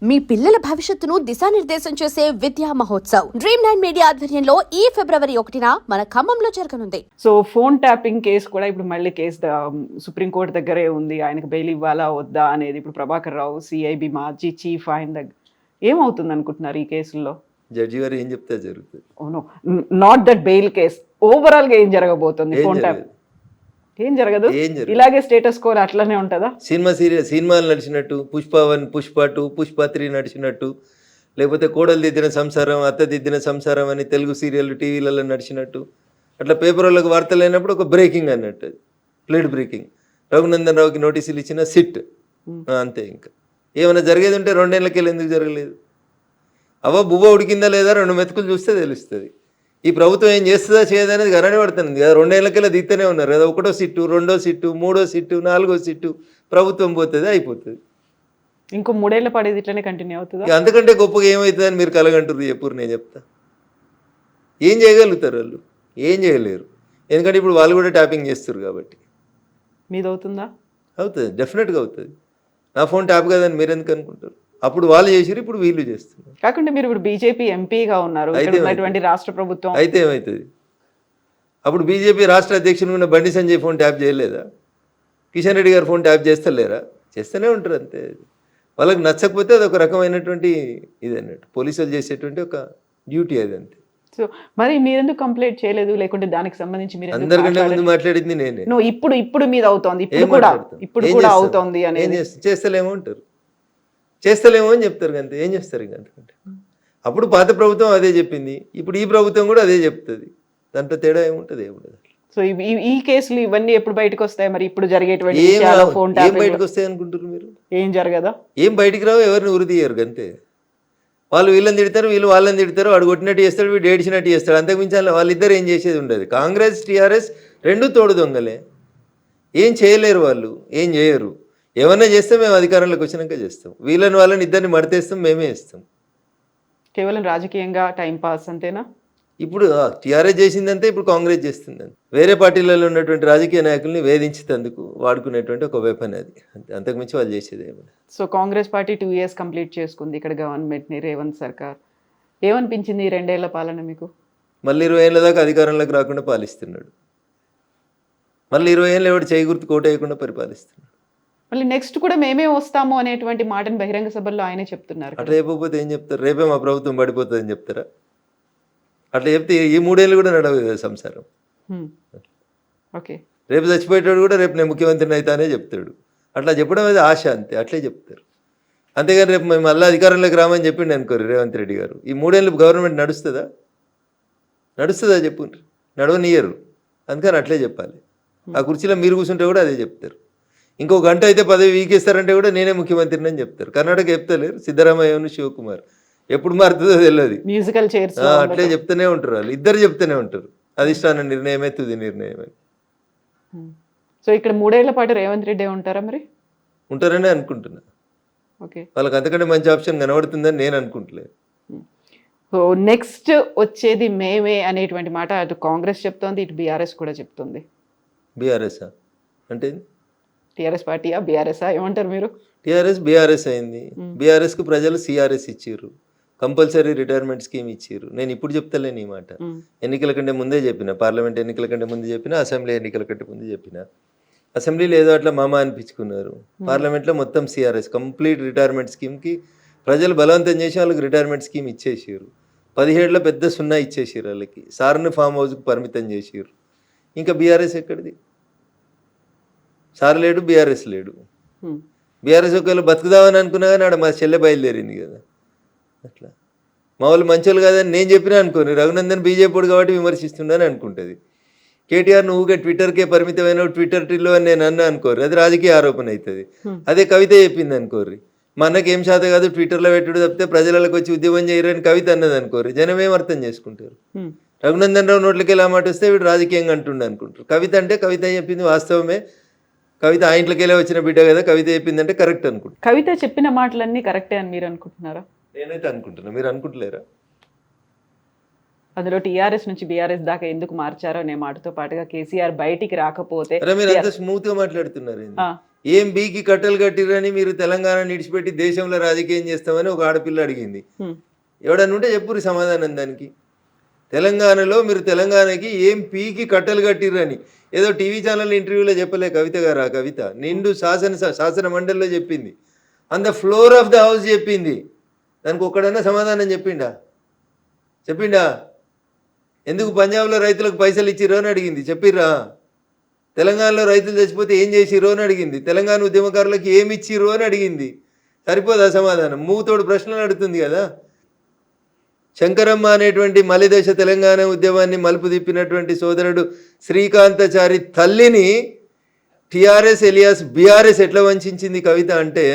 మీ పిల్లల భవిష్యత్తును దిశానిర్దేశం చేసే విద్యా మహోత్సవ్ Dream9 మీడియా ఆధ్వర్యంలో ఈ ఫిబ్రవరి 1న మన ఖమ్మంలో జరగనుంది. సో ఫోన్ ట్యాపింగ్ కేసు కూడా ఇప్పుడు మళ్ళీ కేసు సుప్రీంకోర్టు దగ్గరే ఉంది. ఆయనకు బెయిల్ ఇవ్వాలా వద్దా అనేది ఇప్పుడు ప్రభాకర్ రావు సిఐబి మాజీ చీఫ్ ఆయన దగ్గర ఏమవుతుంది అనుకుంటున్నారు ఈ కేసుల్లో? జడ్జి గారు ఏం చెప్తే జరుగుతుంది. Oh no not that bail case, overall గా ఏం జరగబోతుంది? ఫోన్ ట్యాప్ ఏం జరగదు, ఇలాగే స్టేటస్ కోర్ అట్లనే ఉంటుందా? సినిమాలు నడిచినట్టు పుష్ప 1, పుష్ప 2, పుష్ప 3 నడిచినట్టు, లేకపోతే కోడలు దిద్దిన సంసారం, అత్త దిద్దిన సంసారం అని తెలుగు సీరియల్ టీవీలలో నడిచినట్టు, అట్లా పేపర్ వాళ్ళకి వార్తలు అయినప్పుడు ఒక బ్రేకింగ్ అన్నట్టు, ప్లేట్ బ్రేకింగ్. రఘునందన్ రావుకి నోటీసులు ఇచ్చిన సిట్ అంతే. ఇంకా ఏమైనా జరిగేది ఉంటే 2 ఏళ్ళకెళ్ళి ఎందుకు జరగలేదు? బువ్వ ఉడికిందా లేదా 2 మెతుకులు చూస్తే తెలుస్తుంది. ఈ ప్రభుత్వం ఏం చేస్తుందా చేయదా అనేది గరణి పడుతుంది కదా. 2 ఏళ్ళకెళ్ళి దిగుతూనే ఉన్నారు కదా. 1వ సిట్టు, 2వ సిట్టు, 3వ సిట్టు, 4వ సిట్టు, ప్రభుత్వం పోతుంది, అయిపోతుంది. ఇంకో 3 ఏళ్ళ పడేది ఇట్లనే కంటిన్యూ అవుతుంది. అంతకంటే గొప్పగా ఏమవుతుందని మీరు కలగంటారు చెప్పురు. నేను చెప్తా ఏం చేయగలుగుతారు వాళ్ళు? ఏం చేయలేరు. ఎందుకంటే ఇప్పుడు వాళ్ళు కూడా ట్యాపింగ్ చేస్తారు కాబట్టి. మీది అవుతుందా? అవుతుంది, డెఫినెట్గా అవుతుంది. నా ఫోన్ ట్యాప్ కదని మీరు ఎందుకు అనుకుంటారు? అప్పుడు వాళ్ళు చేసిరు, ఇప్పుడు వీళ్ళు చేస్తున్నారు. కాకుండా మీరు ఇప్పుడు బీజేపీ ఎంపీగా ఉన్నారు, రాష్ట్ర ప్రభుత్వం అయితే ఏమవుతుంది? అప్పుడు బీజేపీ రాష్ట్ర అధ్యక్షుడు ఉన్న బండి సంజయ్ ఫోన్ ట్యాప్ చేయలేదా? కిషన్ రెడ్డి గారు ఫోన్ ట్యాప్ చేస్తలేరా? చేస్తూనే ఉంటారు అంతే. వాళ్ళకి నచ్చకపోతే అది ఒక రకమైనటువంటి ఇది అన్నట్టు, పోలీసులు చేసేటువంటి ఒక డ్యూటీ అది అంతే. సో మరి మీరెందుకు కంప్లైంట్ చేయలేదు? లేకుంటే దానికి సంబంధించి మీరు అందరికంటే ముందు మాట్లాడింది నేనే. ఇప్పుడు మీద అవుతోంది, ఇప్పుడు కూడా అవుతోంది అనేది చేస్తలేమో అంటారు, చేస్తలేమో అని చెప్తారు అంతే. ఏం చేస్తారు ఇంకా అంతకంటే? అప్పుడు పాత ప్రభుత్వం అదే చెప్పింది, ఇప్పుడు ఈ ప్రభుత్వం కూడా అదే చెప్తుంది. దాంట్లో తేడా ఏముంటుంది? ఏముండదు. సో ఈ కేసులు ఇవన్నీ ఎప్పుడు బయటకు వస్తాయి? మరి ఇప్పుడు జరిగేటువంటి ఏం బయటకు వస్తాయి అనుకుంటారు మీరు? ఏం జరగదా? ఏం బయటికి రావు, ఎవరిని ఉరి తీయరు అంతే. వాళ్ళు వీళ్ళని తిడతారు, వీళ్ళు వాళ్ళని తిడతారు, వాడు కొట్టినట్టు చేస్తాడు, వీడు ఏడిచినట్టు చేస్తాడు. అంతకుమించి వాళ్ళిద్దరు ఏం చేసేది ఉండదు. కాంగ్రెస్ టీఆర్ఎస్ రెండు తోడు దొంగలే, ఏం చేయలేరు వాళ్ళు, ఏం చేయరు. ఏమన్నా చేస్తే మేము అధికారంలోకి వచ్చినాక చేస్తాం, వాళ్ళని ఇద్దరిని మడతేస్తాం, మేమే ఇస్తాం. కేవలం రాజకీయంగా టైంపాస్ అంతేనా? ఇప్పుడు టీఆర్ఎస్ చేసిందంటే ఇప్పుడు కాంగ్రెస్ చేస్తుందంటే, వేరే పార్టీలలో ఉన్నటువంటి రాజకీయ నాయకుల్ని వేధించేందుకు వాడుకునేటువంటి ఒక వెపన్ అది అంతే. అంతకుమించి వాళ్ళు చేసేది ఏమన్నా. So Congress party 2 years complete చేసుకుంది ఇక్కడ గవర్నమెంట్ని, రేవంత్ సర్కార్. ఏమనిపించింది ఈ 2 ఏళ్ల పాలన మీకు? మళ్ళీ 20 ఏళ్ళ దాకా అధికారంలోకి రాకుండా పాలిస్తున్నాడు. మళ్ళీ 20 ఏళ్ళు ఎవడు చేయి గుర్తు కోట వేయకుండా పరిపాలిస్తున్నాడు. మళ్ళీ నెక్స్ట్ కూడా మేమే వస్తాము అనేటువంటి మాటను బహిరంగ సభల్లో ఆయనే చెప్తున్నారు. అట్లా చెప్పకపోతే ఏం చెప్తారు? రేపే మా ప్రభుత్వం పడిపోతుందని చెప్తారా? అట్లా చెప్తే ఈ 3 ఏళ్ళు కూడా నడవదు కదా సంసారం. ఓకే, రేపు చచ్చిపోయేటాడు కూడా రేపు నేను ముఖ్యమంత్రిని అవుతానే చెప్తాడు. అట్లా చెప్పడం అది ఆశ అంతే, అట్లే చెప్తారు. అంతేగాని రేపు మేము మళ్ళీ అధికారంలోకి రామని చెప్పిండి అనుకోరు రేవంత్ రెడ్డి గారు, ఈ 3 ఏళ్ళు గవర్నమెంట్ నడుస్తుందా? చెప్పు, నడవనియరు. అందుకని అట్లే చెప్పాలి. ఆ కుర్చీలో మీరు కూర్చుంటే కూడా అదే చెప్తారు. ఇంకో గంట అయితే పదవి వీకేస్తారంటే కూడా నేనే ముఖ్యమంత్రిని అని చెప్తారు. కర్ణాటక చెప్తలేరు, సిద్ధరామయ్యను శివకుమార్. ఎప్పుడు మారుతుందో తెలియదు. మ్యూజికల్ చైర్స్ అట్లే చెప్తూనే ఉంటారు వాళ్ళు, ఇద్దరు చెప్తూనే ఉంటారు. అధిష్టాన నిర్ణయమే తుది నిర్ణయం అని. సో ఇక్కడ 3 ఏళ్ల పాటు రేవంత్ రెడ్డి ఉంటారా? మరి ఉంటారనే అనుకుంటున్నా. ఓకే, వాళ్ళకి అంతకంటే మంచి ఆప్షన్ కనబడుతుందని నేను అనుకుంటలేదు. సో నెక్స్ట్ వచ్చేది మేమే అనేటువంటి మాట అటు కాంగ్రెస్ చెప్తోంది, ఇటు బీఆర్ఎస్ కూడా చెప్తుంది. బీఆర్ఎస్ఆ అంటే టీఆర్ఎస్ పార్టీయా బీఆర్ఎస్ఆ ఏమంటారు మీరు? టీఆర్ఎస్ బీఆర్ఎస్ అయింది. బీఆర్ఎస్కు ప్రజలు సిఆర్ఎస్ ఇచ్చారు, కంపల్సరీ రిటైర్మెంట్ స్కీమ్ ఇచ్చారు. నేను ఇప్పుడు చెప్తలేను ఈ మాట, ఎన్నికల కంటే ముందే చెప్పిన, పార్లమెంట్ ఎన్నికల కంటే ముందు చెప్పిన, అసెంబ్లీ ఎన్నికల కంటే ముందు చెప్పిన. అసెంబ్లీలో ఏదో అట్లా మామ అనిపించుకున్నారు, పార్లమెంట్లో మొత్తం సిఆర్ఎస్ కంప్లీట్ రిటైర్మెంట్ స్కీమ్కి ప్రజలు బలవంతం చేసి వాళ్ళకి రిటైర్మెంట్ స్కీమ్ ఇచ్చేసారు. 17లో పెద్ద 0 ఇచ్చేసారు వాళ్ళకి. సార్ని ఫామ్ హౌస్కి పరిమితం చేసారు. ఇంకా బీఆర్ఎస్ ఎక్కడిది? సార్ లేడు, బీఆర్ఎస్ లేడు. బీఆర్ఎస్ ఒకవేళ బతుకుదామని అనుకున్నా కానీ ఆడ మా చెల్లె బయలుదేరింది కదా. అట్లా మా వాళ్ళు మంచోళ్ళు కాదని నేను చెప్పినా అనుకోని, రఘునందన్ బీజేపీ కాబట్టి విమర్శిస్తుండని అనుకుంటుంది. కేటీఆర్ నువ్వుగా ట్విట్టర్కే పరిమితమైన ట్విట్టర్ టిల్లో అని నేను అన్నా అనుకోరు, అది రాజకీయ ఆరోపణ అవుతుంది. అదే కవిత చెప్పింది అనుకోర్రి, మా అన్నకి ఏం శాతం కాదు ట్విట్టర్లో పెట్టుడు తప్పితే ప్రజలకు వచ్చి ఉద్యమం చేయరని కవిత అన్నది అనుకోరు, జనం ఏం అర్థం చేసుకుంటారు? రఘునందన్ రావు నోట్లకి ఎలా మాట వస్తే వీడు రాజకీయంగా అంటుండే అనుకుంటారు. కవిత అంటే కవిత చెప్పింది వాస్తవమే, కవిత ఆ ఇంట్లోకెళ్ళే వచ్చిన బిడ్డ కదా, కవిత చెప్పిందంటే కరెక్ట్ అనుకుంటా. కవిత చెప్పిన మాటలన్నీ కరెక్టే అని మీరు అనుకుంటున్నారా? నేనైతే అనుకుంటున్నా, మీరు అనుకుంటలేరా? అందులో టీఆర్ఎస్ నుంచి బీఆర్ఎస్ దాకా ఎందుకు మార్చారో అనే మాటతో పాటుగా కేసీఆర్ బయటికి రాకపోతే మీరు అంత స్మూత్ గా మాట్లాడుతున్నారు. ఏం బీకి కట్టలు కట్టిరని మీరు తెలంగాణ విడిచిపెట్టి దేశంలో రాజకీయం చేస్తామని ఒక ఆడపిల్ల అడిగింది. ఎవడన్నా ఉంటే చెప్పురు సమాధానం దానికి. తెలంగాణలో మీరు తెలంగాణకి ఏం పీకి కట్టలు కట్టిరని ఏదో టీవీ ఛానల్ ఇంటర్వ్యూలో చెప్పలే కవిత గారు. ఆ కవిత నిండు శాసన మండలిలో చెప్పింది, on the floor of the house చెప్పింది. దానికి ఒక్కడన్నా సమాధానం చెప్పిండా? ఎందుకు పంజాబ్లో రైతులకు పైసలు ఇచ్చిరో అని అడిగింది, చెప్పిర్రా? తెలంగాణలో రైతులు చచ్చిపోతే ఏం చేసిరో అని అడిగింది, తెలంగాణ ఉద్యమకారులకు ఏమి ఇచ్చిరో అని అడిగింది. సరిపోదా సమాధానం? మూతోడు ప్రశ్నలు అడుగుతుంది కదా. శంకరమ్మ అనేటువంటి మలిదశ తెలంగాణ ఉద్యమాన్ని మలుపు తిప్పినటువంటి సోదరుడు శ్రీకాంతాచారి తల్లిని టిఆర్ఎస్ ఎలియాస్ బీఆర్ఎస్ ఎట్లా వంచింది కవిత అంటే,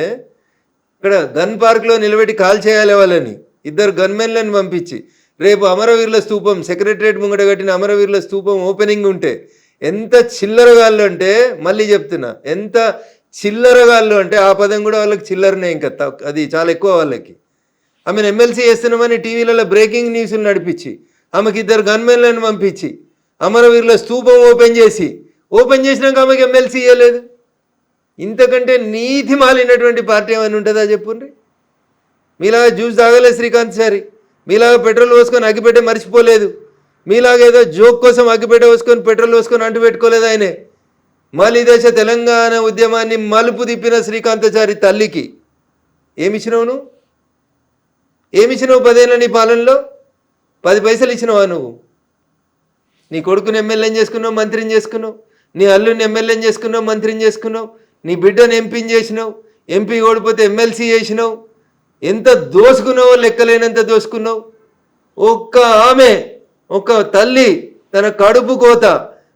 ఇక్కడ గన్ పార్క్లో నిలబెట్టి కాల్ చేయాలి వాళ్ళని, 2 గన్మెన్లను పంపించి. రేపు అమరవీరుల స్తూపం సెక్రటరియట్ ముంగట కట్టిన అమరవీరుల స్తూపం ఓపెనింగ్ ఉంటే ఎంత చిల్లరగాళ్ళు అంటే, మళ్ళీ చెప్తున్నా, ఎంత చిల్లరగాళ్ళు అంటే ఆ పదం కూడా వాళ్ళకి చిల్లరనే, ఇంకా అది చాలా ఎక్కువ వాళ్ళకి. ఆమెను ఎమ్మెల్సీ చేస్తున్నామని టీవీలలో బ్రేకింగ్ న్యూస్లు నడిపించి, ఆమెకి 2 గన్మెన్లను పంపించి అమరవీరుల స్తూపం ఓపెన్ చేసినాక ఆమెకి ఎమ్మెల్సీ ఇవ్వలేదు. ఇంతకంటే నీతి మాలినటువంటి పార్టీ ఏమైనా ఉంటుందా చెప్పుండ్రి? మీలాగా జ్యూస్ తాగలేదు శ్రీకాంతాచారి, మీలాగా పెట్రోల్ పోసుకొని అగ్గిపెట్టే మర్చిపోలేదు, మీలాగా ఏదో జోక్ కోసం అగ్గిపెట్ట పోసుకొని పెట్రోల్ పోసుకొని అంటు పెట్టుకోలేదు. ఆయనే మలిదశ తెలంగాణ ఉద్యమాన్ని మలుపు తిప్పిన శ్రీకాంతాచారి తల్లికి ఏమిచ్చినావు నువ్వు? 10 ఏళ్ళ నీ పాలనలో? 10 పైసలు ఇచ్చినావా నువ్వు? నీ కొడుకుని ఎమ్మెల్యేని చేసుకున్నావు, మంత్రిని చేసుకున్నావు, నీ అల్లుని ఎమ్మెల్యేని చేసుకున్నావు, మంత్రిని చేసుకున్నావు, నీ బిడ్డను ఎంపీని చేసినావు, ఎంపీ ఓడిపోతే ఎమ్మెల్సీ చేసినావు. ఎంత దోసుకున్నావో లెక్కలేనంత దోసుకున్నావు. ఒక్క తల్లి తన కడుపు కోత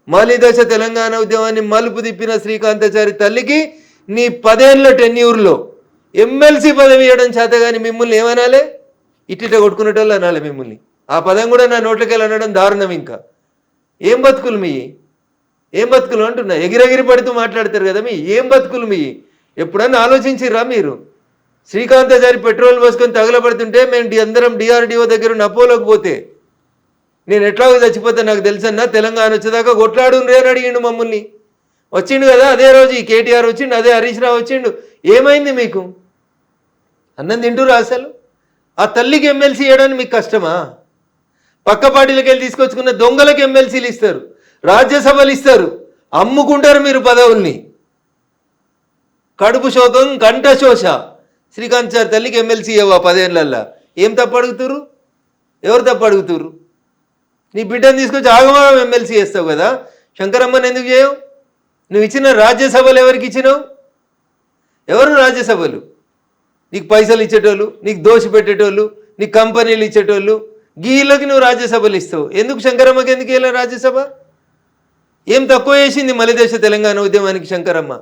మలిదశ తెలంగాణ ఉద్యమాన్ని మలుపు తిప్పిన శ్రీకాంతాచారి తల్లికి నీ 10 ఏళ్ళ టెన్యూర్లో ఎమ్మెల్సీ పదవి ఇవ్వడం చేత కానీ మిమ్మల్ని ఏమనాలే? ఇట్టిట కొట్టుకునేటోళ్ళు అనాలి మిమ్మల్ని. ఆ పదం కూడా నా నోట్లకెళ్ళి అనడం దారుణం. ఇంకా ఏం బతుకులు అంటున్నా, ఎగిరెగిరి పడుతూ మాట్లాడతారు కదా. ఏం బతుకులు ఎప్పుడన్నా ఆలోచించిర్రా మీరు? శ్రీకాంతాచారి పెట్రోల్ పోసుకొని తగలబడుతుంటే మేము అందరం డిఆర్డిఓ దగ్గర అపోలోకి పోతే, నేను ఎట్లాగో చచ్చిపోతే నాకు తెలుసన్నా, తెలంగాణ వచ్చేదాకా కొట్లాడుండ్రే అని అడిగిండు మమ్మల్ని. వచ్చిండు కదా అదే రోజు ఈ కేటీఆర్ వచ్చిండు, అదే హరీష్ రావు వచ్చిండు. ఏమైంది మీకు? అన్నం తింటురా అసలు? ఆ తల్లికి ఎమ్మెల్సీ ఇవ్వడానికి మీకు కష్టమా? పక్క పార్టీలకు వెళ్ళి తీసుకొచ్చుకున్న దొంగలకు ఎమ్మెల్సీలు ఇస్తారు, రాజ్యసభలు ఇస్తారు, అమ్ముకుంటారు మీరు పదవుల్ని. కడుపు శోకం కంఠ శోష. శ్రీకాంతాచారి తల్లికి ఎమ్మెల్సీ ఇవ్వవా 10 ఏళ్ళల్లో? ఏం తప్పు అడుగుతురు? ఎవరు తప్పు అడుగుతురు? నీ బిడ్డను తీసుకొచ్చి ఆగమాగం ఎమ్మెల్సీ చేస్తావు కదా. శంకరమ్మని ఎందుకు చేయవు? నువ్వు ఇచ్చిన రాజ్యసభలు ఎవరికి ఇచ్చినావు? ఎవరు రాజ్యసభలు? నీకు పైసలు ఇచ్చేటోళ్ళు, నీకు దోషి పెట్టేటోళ్ళు, నీకు కంపెనీలు ఇచ్చేటోళ్ళు, గీళ్ళకి నువ్వు రాజ్యసభలు ఇస్తావు. ఎందుకు శంకరమ్మకి ఎందుకు వెళ్ళా రాజ్యసభ? ఏం తక్కువ చేసింది మలిదశ తెలంగాణ ఉద్యమానికి శంకరమ్మ?